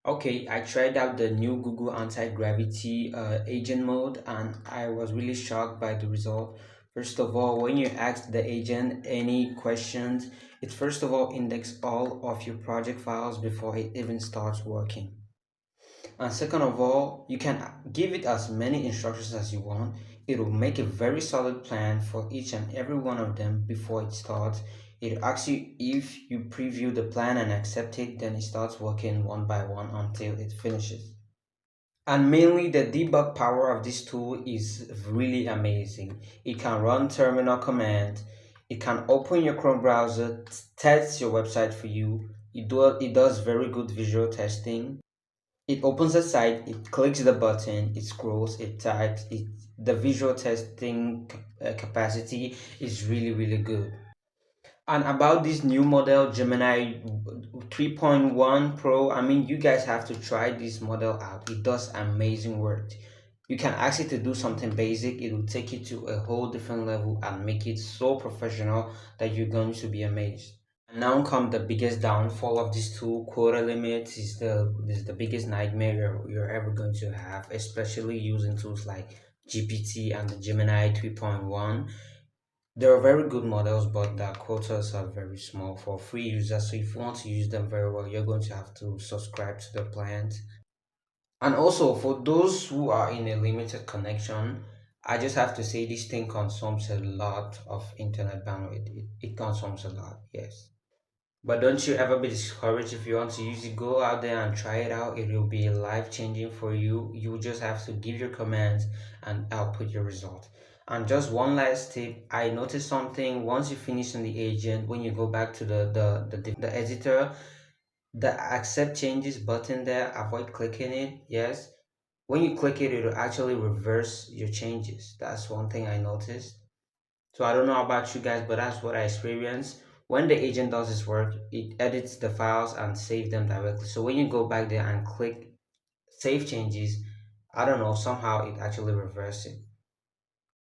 Okay, I tried out the new Google Antigravity agent mode and I was really shocked by the result. First of all, when you ask the agent any questions, it first of all index all of your project files before it even starts working. And second of all, you can give it as many instructions as you want. It will make a very solid plan for each and every one of them before it starts. It asks you if you preview the plan and accept it, then it starts working one by one until it finishes. And mainly the debug power of this tool is really amazing. It can run terminal commands. It can open your Chrome browser, test your website for you. It does very good visual testing. It opens the site, it clicks the button, it scrolls, it types, the visual testing capacity is really good. And about this new model, Gemini 3.1 Pro, I mean, you guys have to try this model out. It does amazing work. You can ask it to do something basic, it will take you to a whole different level and make it so professional that you're going to be amazed. Now come the biggest downfall of this tool. Quota limits is the biggest nightmare you're ever going to have, especially using tools like GPT and the Gemini 3.1. There are very good models, but the quotas are very small for free users. So if you want to use them very well, you're going to have to subscribe to the plans. And also for those who are in a limited connection, I just have to say this thing consumes a lot of internet bandwidth. It consumes a lot, yes. But don't you ever be discouraged if you want to use it. Go out there and try it out. It will be life changing for you. You just have to give your commands and output your result. And just one last tip, I noticed something once you finish in the agent, when you go back to the editor, the accept changes button there, avoid clicking it. Yes. When you click it, it will actually reverse your changes. That's one thing I noticed. So I don't know about you guys, but that's what I experienced. When the agent does its work, it edits the files and save them directly. So when you go back there and click save changes, I don't know, somehow it actually reverses it.